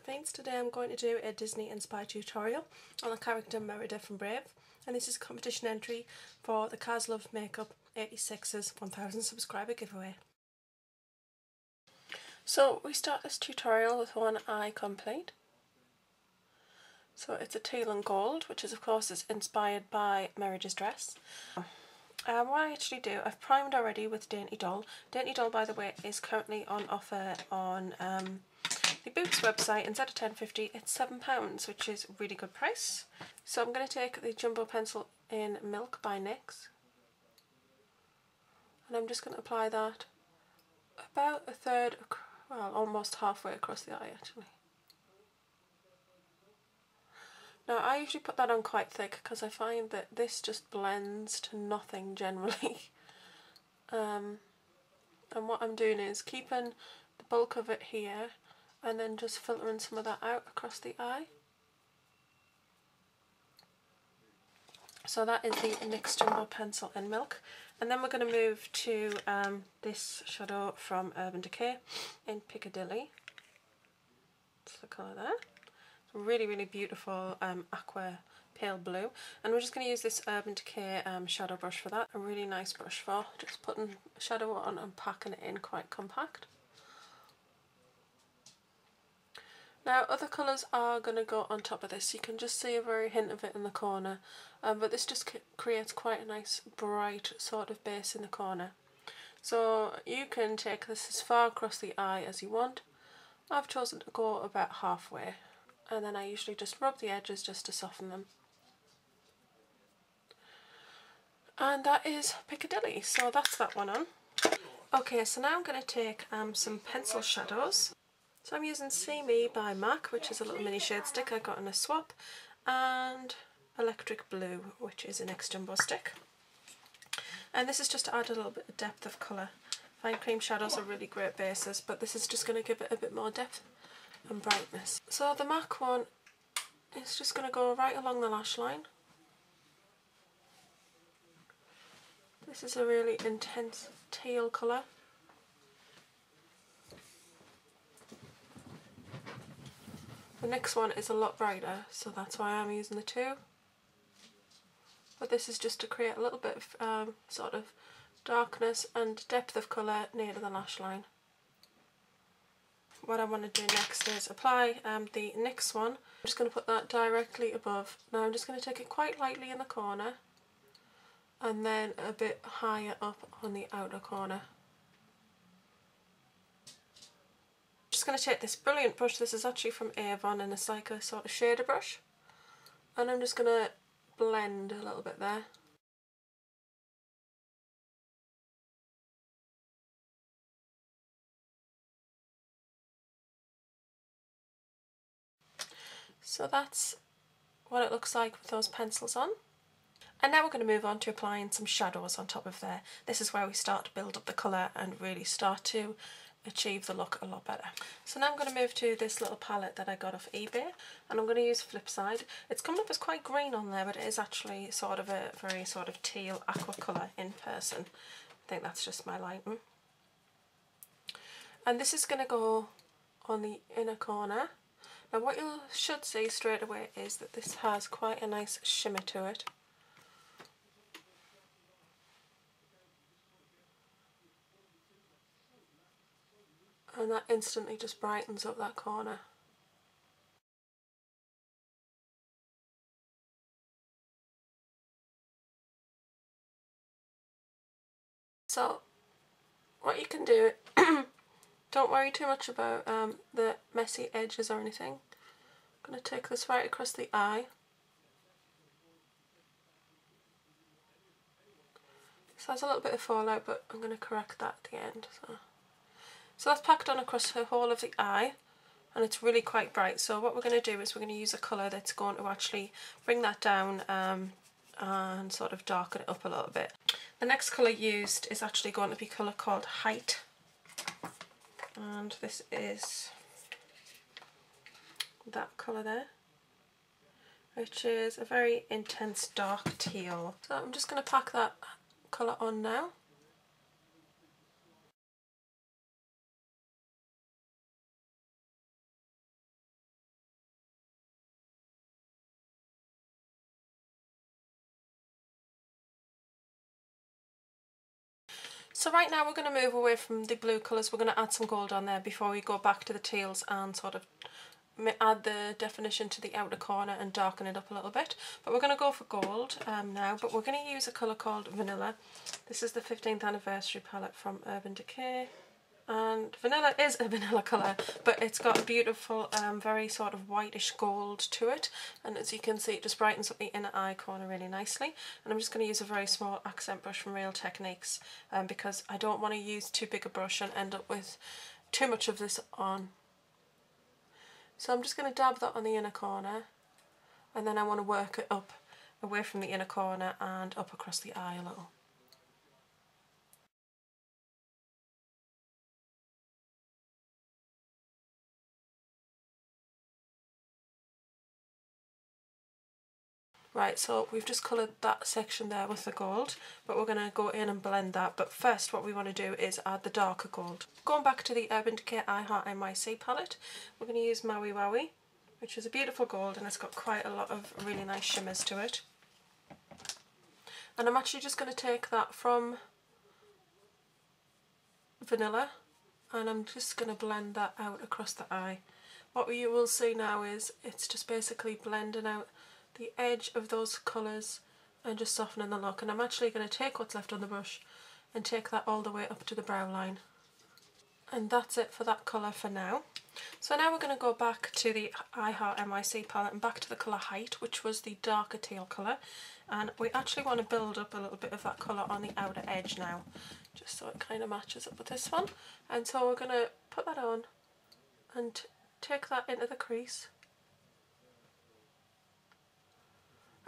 Things. Today I'm going to do a Disney inspired tutorial on the character Merida from Brave, and this is a competition entry for the Caz of Cazlovesmakeup86s 1000 subscriber giveaway. So we start this tutorial with one eye complete. So it's a teal and gold, which is of course is inspired by Merida's dress. What I actually do, I've primed already with Dainty Doll. Dainty Doll, by the way, is currently on offer on the Boots website. Instead of £10.50, it's £7, which is a really good price. So I'm going to take the Jumbo pencil in Milk by NYX, and I'm just going to apply that about a third, well, almost halfway across the eye actually. Now I usually put that on quite thick because I find that this just blends to nothing generally. And what I'm doing is keeping the bulk of it here and then just filtering some of that out across the eye. So that is the NYX Jumbo pencil in Milk. And then we're going to move to this shadow from Urban Decay in Piccadilly. That's the colour there. It's a really, really beautiful aqua pale blue. And we're just going to use this Urban Decay shadow brush for that. A really nice brush for just putting shadow on and packing it in quite compact. Now other colours are going to go on top of this. You can just see a very hint of it in the corner, but this just creates quite a nice bright sort of base in the corner. So you can take this as far across the eye as you want. I've chosen to go about halfway, and then I usually just rub the edges just to soften them. And that is Piccadilly, so that's that one on. Okay, so now I'm going to take some pencil shadows. So I'm using See Me by MAC, which is a little mini shade stick I got in a swap, and Electric Blue, which is a NYX Jumbo stick. And this is just to add a little bit of depth of colour. Fine cream shadows are really great bases, but this is just going to give it a bit more depth and brightness. So the MAC one is just going to go right along the lash line. This is a really intense teal colour. The next one is a lot brighter, so that's why I'm using the two. But this is just to create a little bit of sort of darkness and depth of colour near to the lash line. What I want to do next is apply the NYX one. I'm just going to put that directly above. Now I'm just going to take it quite lightly in the corner and then a bit higher up on the outer corner. Just going to take this brilliant brush. This is actually from Avon and it's like a sort of shader brush, and I'm just going to blend a little bit there. So that's what it looks like with those pencils on. And now we're going to move on to applying some shadows on top of there. This is where we start to build up the colour and really start to achieve the look a lot better. So now I'm going to move to this little palette that I got off eBay, and I'm going to use Flipside. It's coming up as quite green on there, but it is actually sort of a very sort of teal aqua colour in person. I think that's just my lighting. And this is going to go on the inner corner. Now what you should see straight away is that this has quite a nice shimmer to it. And that instantly just brightens up that corner. So what you can do, don't worry too much about the messy edges or anything. I'm going to take this right across the eye. So there's a little bit of fallout, but I'm going to correct that at the end. So that's packed on across the whole of the eye, and it's really quite bright. So what we're going to do is we're going to use a colour that's going to actually bring that down and sort of darken it up a little bit. The next colour used is actually going to be a colour called Haight, and this is that colour there, which is a very intense dark teal. So I'm just going to pack that colour on now. So right now we're going to move away from the blue colours. We're going to add some gold on there before we go back to the teals and sort of add the definition to the outer corner and darken it up a little bit. But we're going to go for gold now, but we're going to use a colour called Vanilla. This is the 15th anniversary palette from Urban Decay. And vanilla is a vanilla colour, but it's got a beautiful, very sort of whitish gold to it. And as you can see, it just brightens up the inner eye corner really nicely. And I'm just going to use a very small accent brush from Real Techniques because I don't want to use too big a brush and end up with too much of this on. So I'm just going to dab that on the inner corner, and then I want to work it up away from the inner corner and up across the eye a little. Right, so we've just coloured that section there with the gold, but we're going to go in and blend that. But first what we want to do is add the darker gold. Going back to the Urban Decay I Heart NYC palette, we're going to use Maui Wowie, which is a beautiful gold and it's got quite a lot of really nice shimmers to it. And I'm actually just going to take that from Vanilla and I'm just going to blend that out across the eye. What you will see now is it's just basically blending out the edge of those colours and just softening the look. And I'm actually going to take what's left on the brush and take that all the way up to the brow line. And that's it for that colour for now. So now we're going to go back to the I Heart NYC palette and back to the colour Haight, which was the darker teal colour. And we actually want to build up a little bit of that colour on the outer edge now, just so it kind of matches up with this one. And so we're going to put that on and take that into the crease.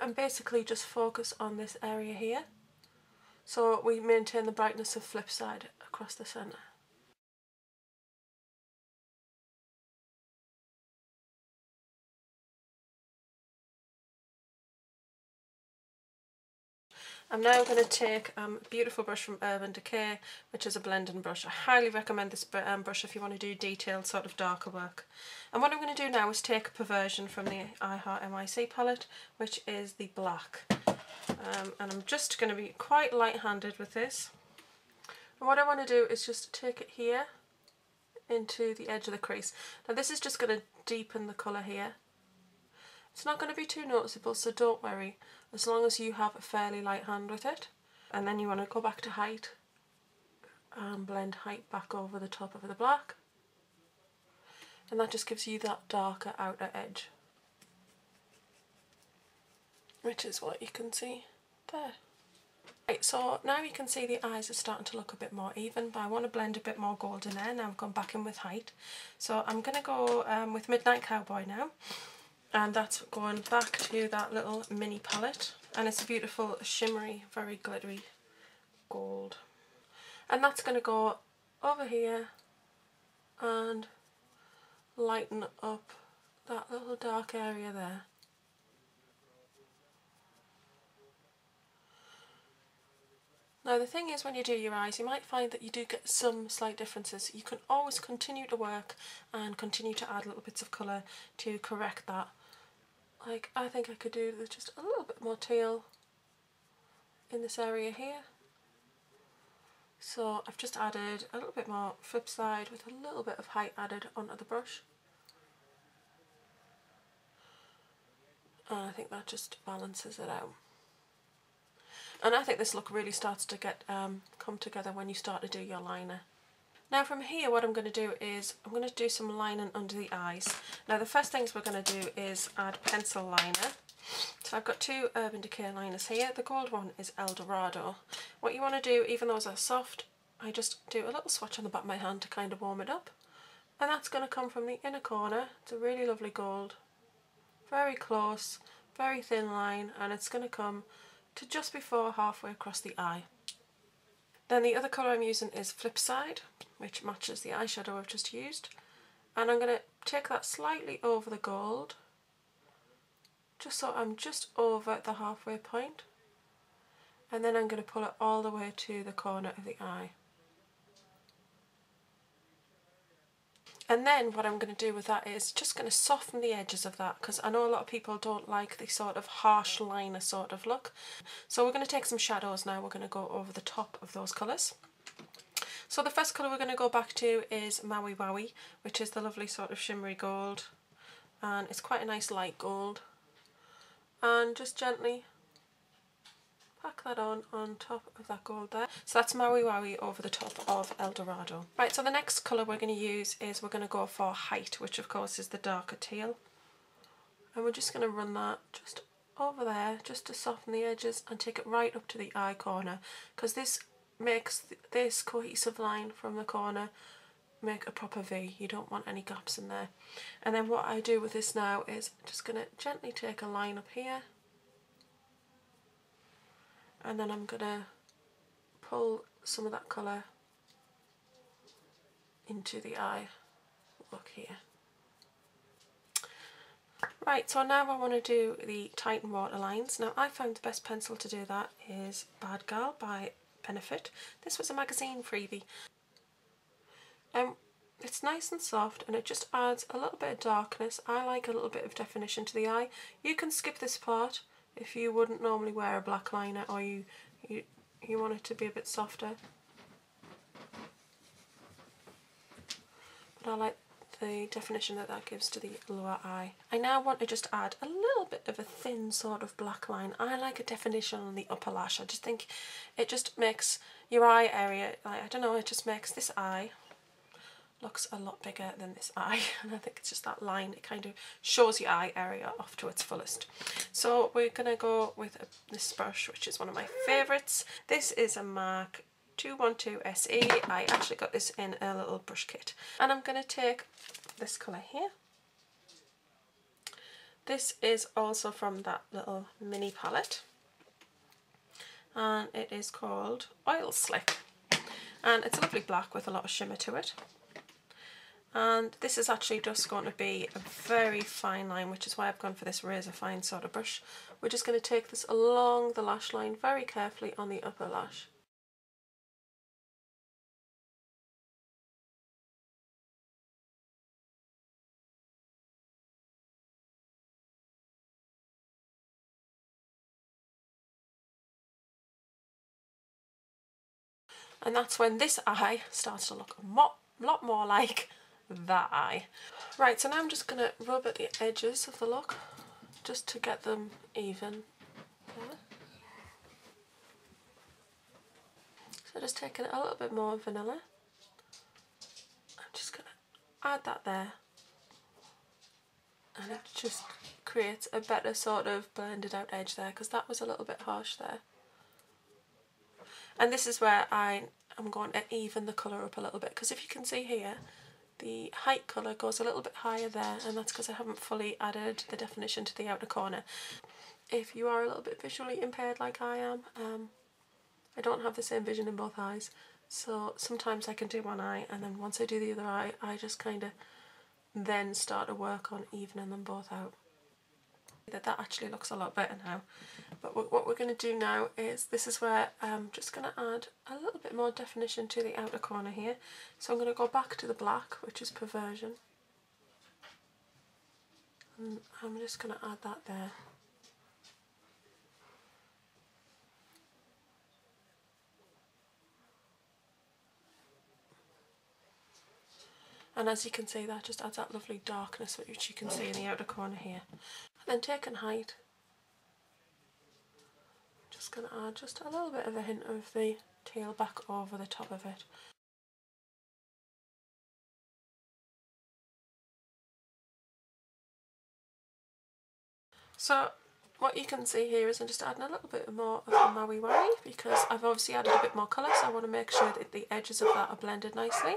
And basically just focus on this area here, so we maintain the brightness of Flipside across the centre. I'm now going to take a beautiful brush from Urban Decay, which is a blending brush. I highly recommend this brush if you want to do detailed sort of darker work. And what I'm going to do now is take a perversion from the I Heart NYC palette, which is the black. And I'm just going to be quite light-handed with this. And what I want to do is just take it here into the edge of the crease. Now this is just going to deepen the colour here. It's not going to be too noticeable, so don't worry, as long as you have a fairly light hand with it. And then you want to go back to Haight and blend Haight back over the top of the black. And that just gives you that darker outer edge, which is what you can see there. Right, so now you can see the eyes are starting to look a bit more even, but I want to blend a bit more gold in there. Now I've gone back in with Haight. So I'm going to go with Midnight Cowboy now. And that's going back to that little mini palette, and it's a beautiful shimmery, very glittery gold. And that's going to go over here and lighten up that little dark area there. Now the thing is, when you do your eyes, you might find that you do get some slight differences. You can always continue to work and continue to add little bits of colour to correct that. Like, I think I could do with just a little bit more teal in this area here. So I've just added a little bit more Flipside with a little bit of Haight added onto the brush. And I think that just balances it out. And I think this look really starts to get come together when you start to do your liner. Now from here what I'm going to do is I'm going to do some lining under the eyes. Now the first things we're going to do is add pencil liner. So I've got two Urban Decay liners here. The gold one is Eldorado. What you want to do, even though those are soft, I just do a little swatch on the back of my hand to kind of warm it up. And that's going to come from the inner corner. It's a really lovely gold. Very close, very thin line, and it's going to come to just before halfway across the eye. Then the other colour I'm using is Flipside, which matches the eyeshadow I've just used. And I'm going to take that slightly over the gold, just so I'm just over the halfway point. And then I'm going to pull it all the way to the corner of the eye. And then what I'm going to do with that is just going to soften the edges of that, because I know a lot of people don't like the sort of harsh liner sort of look. So we're going to take some shadows now. We're going to go over the top of those colours. So the first colour we're going to go back to is Maui Wowie, which is the lovely sort of shimmery gold, and it's quite a nice light gold. And just gently pack that on top of that gold there. So that's Maui Wowie over the top of Eldorado. Right, so the next colour we're going to use is we're going to go for Haight, which of course is the darker teal. And we're just going to run that just over there, just to soften the edges and take it right up to the eye corner, because this makes this cohesive line from the corner make a proper V. You don't want any gaps in there. And then what I do with this now is I'm just going to gently take a line up here, and then I'm going to pull some of that colour into the eye look here. Right, so now I want to do the Titan waterlines. Now I found the best pencil to do that is Bad Girl by Benefit. This was a magazine freebie. It's nice and soft, and it just adds a little bit of darkness. I like a little bit of definition to the eye. You can skip this part if you wouldn't normally wear a black liner, or you want it to be a bit softer. But I like the definition that that gives to the lower eye. I now want to just add a little bit of a thin sort of black line. I like a definition on the upper lash. I just think it just makes your eye area, like, I don't know, it just makes this eye looks a lot bigger than this eye, and I think it's just that line, it kind of shows your eye area off to its fullest. So we're going to go with this brush, which is one of my favourites. This is a MAC 212 SE. I actually got this in a little brush kit, and I'm going to take this colour here. This is also from that little mini palette, and it is called Oil Slick, and it's a lovely black with a lot of shimmer to it. And this is actually just going to be a very fine line, which is why I've gone for this razor fine sort of brush. We're just going to take this along the lash line very carefully on the upper lash. And that's when this eye starts to look a lot more like that eye. Right, so now I'm just going to rub at the edges of the look just to get them even. Okay. So just taking a little bit more vanilla. I'm just going to add that there, and it just creates a better sort of blended out edge there, because that was a little bit harsh there. And this is where I'm going to even the colour up a little bit, because if you can see here, the Haight colour goes a little bit higher there, and that's because I haven't fully added the definition to the outer corner. If you are a little bit visually impaired like I am, I don't have the same vision in both eyes, so sometimes I can do one eye, and then once I do the other eye, I just kind of then start to work on evening them both out. That actually looks a lot better now. But what we're going to do now is, this is where I'm just going to add a little bit more definition to the outer corner here. So I'm going to go back to the black, which is Perversion, and I'm just going to add that there. And as you can see, that just adds that lovely darkness which you can see in the outer corner here. And then taking Haight, just going to add just a little bit of a hint of the teal back over the top of it. So what you can see here is I'm just adding a little bit more of the Maui Wowie, because I've obviously added a bit more colour, so I want to make sure that the edges of that are blended nicely.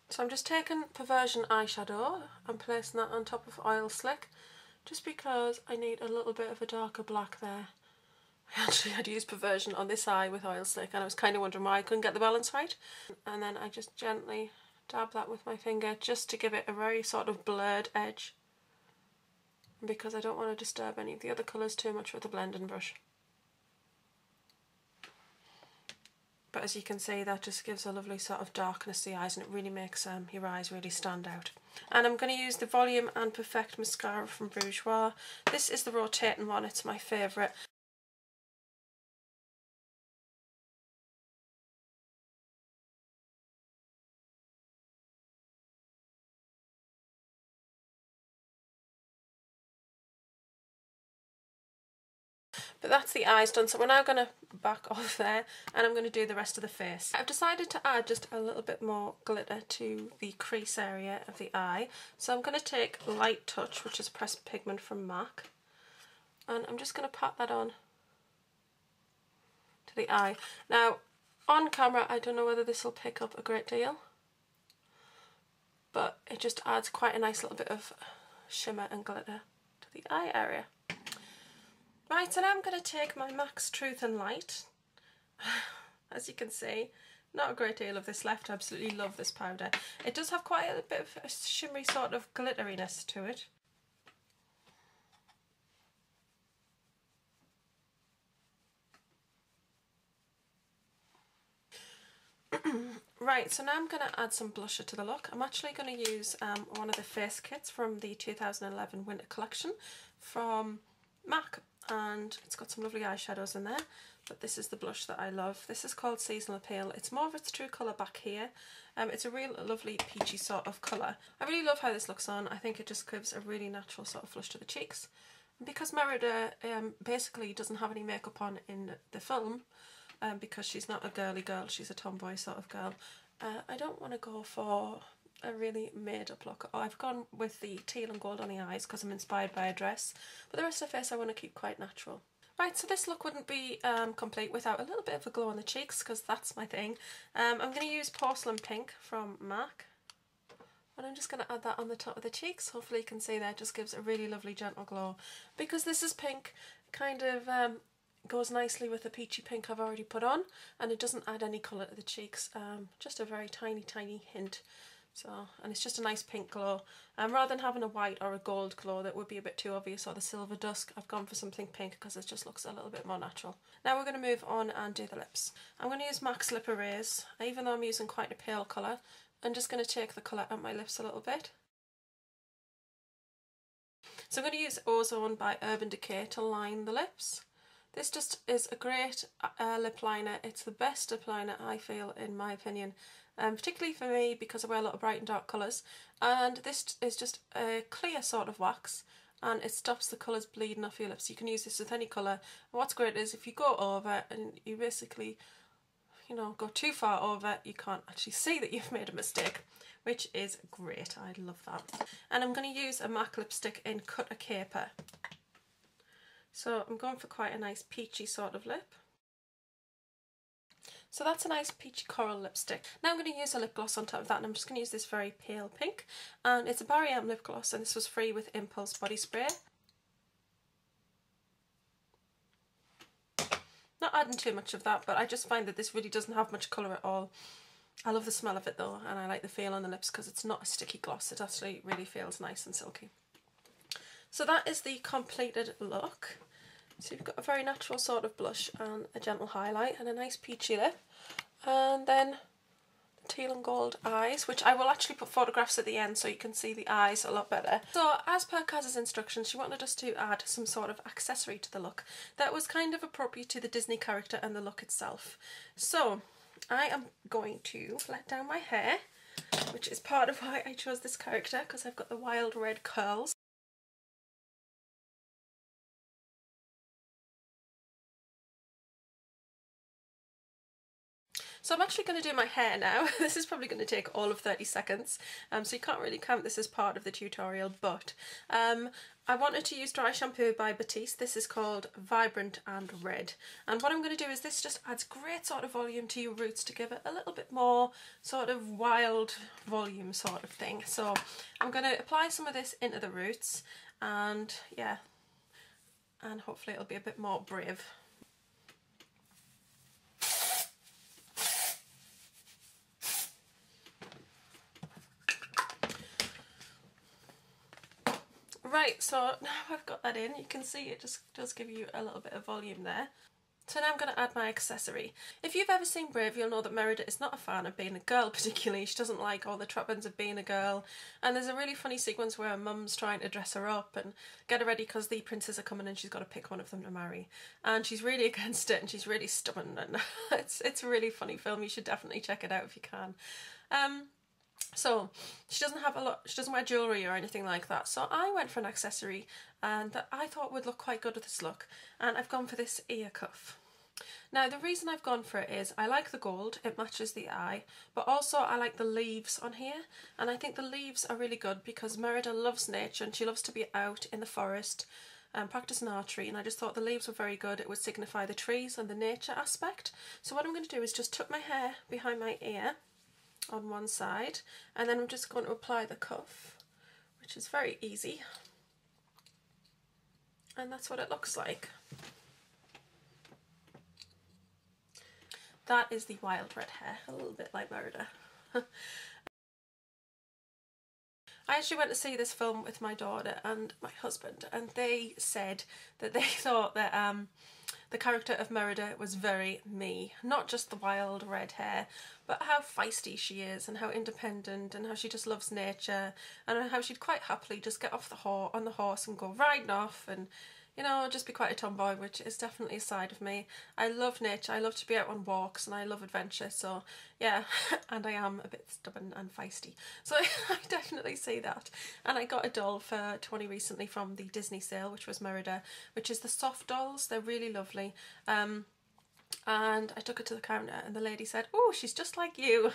So I'm just taking Perversion eyeshadow and placing that on top of Oil Slick, just because I need a little bit of a darker black there. I actually had used Perversion on this eye with Oil Slick, and I was kind of wondering why I couldn't get the balance right. And then I just gently dab that with my finger just to give it a very sort of blurred edge, because I don't want to disturb any of the other colours too much with the blending brush. but as you can see, that just gives a lovely sort of darkness to the eyes, and it really makes your eyes really stand out. And I'm going to use the Volume and Perfect mascara from Bourjois. This is the rotating one, it's my favourite. But that's the eyes done, so we're now going to back off there and I'm going to do the rest of the face. I've decided to add just a little bit more glitter to the crease area of the eye. So I'm going to take Light Touch, which is pressed pigment from MAC, and I'm just going to pat that on to the eye. Now, on camera, I don't know whether this will pick up a great deal, but it just adds quite a nice little bit of shimmer and glitter to the eye area. Right, so now I'm going to take my MAC's Truth and Light. As you can see, not a great deal of this left. I absolutely love this powder. It does have quite a bit of a shimmery sort of glitteriness to it. Right, so now I'm going to add some blusher to the look. I'm actually going to use one of the face kits from the 2011 winter collection from MAC, and it's got some lovely eyeshadows in there, but this is the blush that I love. This is called Seasonal Appeal. It's more of its true colour back here. It's a real lovely peachy sort of colour. I really love how this looks on. I think it just gives a really natural sort of flush to the cheeks. And because Merida basically doesn't have any makeup on in the film, because she's not a girly girl, she's a tomboy sort of girl, I don't want to go for a really made up look. I've gone with the teal and gold on the eyes because I'm inspired by a dress, but the rest of the face I want to keep quite natural. Right, so this look wouldn't be complete without a little bit of a glow on the cheeks, because that's my thing. I'm going to use Porcelain Pink from MAC, and I'm just going to add that on the top of the cheeks. Hopefully you can see that it just gives a really lovely gentle glow. Because this is pink, kind of goes nicely with the peachy pink I've already put on, and it doesn't add any colour to the cheeks, just a very tiny hint. So, and it's just a nice pink glow. Rather than having a white or a gold glow that would be a bit too obvious, or the silver dusk, I've gone for something pink because it just looks a little bit more natural. Now we're going to move on and do the lips. I'm going to use MAC's Lip Erase, even though I'm using quite a pale colour. I'm just going to take the colour out my lips a little bit. So I'm going to use Ozone by Urban Decay to line the lips. This just is a great lip liner. It's the best lip liner, I feel, in my opinion. Particularly for me, because I wear a lot of bright and dark colours, and this is just a clear sort of wax, and it stops the colours bleeding off your lips. You can use this with any colour, and what's great is if you go over and you basically, you know, go too far over, you can't actually see that you've made a mistake, which is great. I love that. And I'm going to use a MAC lipstick in Cut a Caper. So I'm going for quite a nice peachy sort of lip. So that's a nice peachy coral lipstick. Now I'm going to use a lip gloss on top of that, and I'm just going to use this very pale pink, and it's a Barry M lip gloss, and this was free with Impulse body spray. Not adding too much of that, but I just find that this really doesn't have much colour at all. I love the smell of it though, and I like the feel on the lips because it's not a sticky gloss. It actually really feels nice and silky. So that is the completed look. So you've got a very natural sort of blush and a gentle highlight and a nice peachy lip, and then the teal and gold eyes, which I will actually put photographs at the end so you can see the eyes a lot better. So as per Caz's instructions, she wanted us to add some sort of accessory to the look that was kind of appropriate to the Disney character and the look itself. So I am going to let down my hair, which is part of why I chose this character, because I've got the wild red curls. So I'm actually going to do my hair now. This is probably going to take all of 30 seconds, so you can't really count this as part of the tutorial, but I wanted to use dry shampoo by Batiste. This is called Vibrant and Red, and what I'm going to do is this just adds great sort of volume to your roots to give it a little bit more sort of wild volume sort of thing. So I'm going to apply some of this into the roots, and yeah, and hopefully it'll be a bit more brave. Right, so now I've got that in, you can see it just does give you a little bit of volume there. So now I'm going to add my accessory. If you've ever seen Brave, you'll know that Merida is not a fan of being a girl particularly. She doesn't like all the trappings of being a girl. And there's a really funny sequence where her mum's trying to dress her up and get her ready because the princes are coming and she's got to pick one of them to marry. And she's really against it and she's really stubborn, and it's a really funny film. You should definitely check it out if you can. So she doesn't have a lot, she doesn't wear jewellery or anything like that, so I went for an accessory and that I thought would look quite good with this look, and I've gone for this ear cuff. Now the reason I've gone for it is I like the gold, it matches the eye, but also I like the leaves on here, and I think the leaves are really good because Merida loves nature and she loves to be out in the forest and practicing archery, and I just thought the leaves were very good. It would signify the trees and the nature aspect. So what I'm going to do is just tuck my hair behind my ear on one side, and then I'm just going to apply the cuff, which is very easy, and that's what it looks like. That is the wild red hair, a little bit like Merida. I actually went to see this film with my daughter and my husband, and they said that they thought that the character of Merida was very me. Not just the wild red hair, but how feisty she is and how independent and how she just loves nature, and how she'd quite happily just get off on the horse and go riding off and, you know, just be quite a tomboy, which is definitely a side of me. I love nature, I love to be out on walks, and I love adventure, so yeah, and I am a bit stubborn and feisty. So I definitely see that. And I got a doll for 20 recently from the Disney sale, which was Merida, which is the soft dolls. They're really lovely. And I took it to the counter and the lady said, "Oh, she's just like you."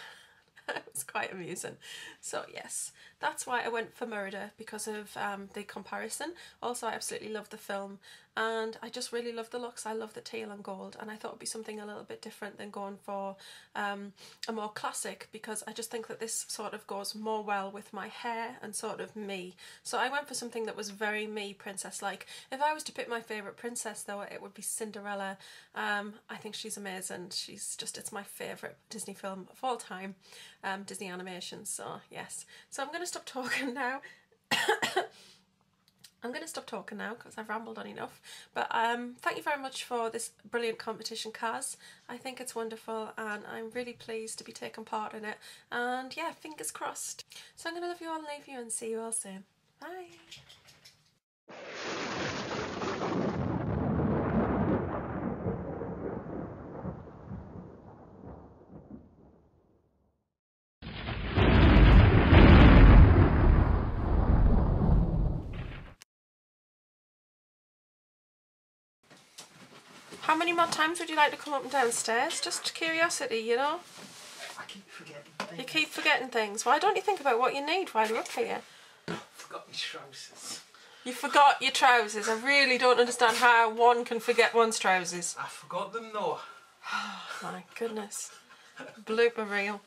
It was quite amusing. So yes, that's why I went for Merida, because of the comparison. Also, I absolutely love the film and I just really love the looks. I love the teal and gold, and I thought it'd be something a little bit different than going for a more classic, because I just think that this sort of goes more well with my hair and sort of me. So I went for something that was very me, princess-like. If I was to pick my favourite princess though, it would be Cinderella. I think she's amazing. It's my favourite Disney film of all time. Disney animation, so yes. So I'm going to stop talking now. I'm going to stop talking now because I've rambled on enough. But thank you very much for this brilliant competition, Caz. I think it's wonderful and I'm really pleased to be taking part in it. And yeah, fingers crossed. So I'm going to love you all and leave you and see you all soon. Bye. How many more times would you like to come up and downstairs? Just curiosity, you know? I keep forgetting things. You keep forgetting things. Why don't you think about what you need while you're up here? I forgot my trousers. You forgot your trousers. I really don't understand how one can forget one's trousers. I forgot them though. Oh my goodness. Blooper reel.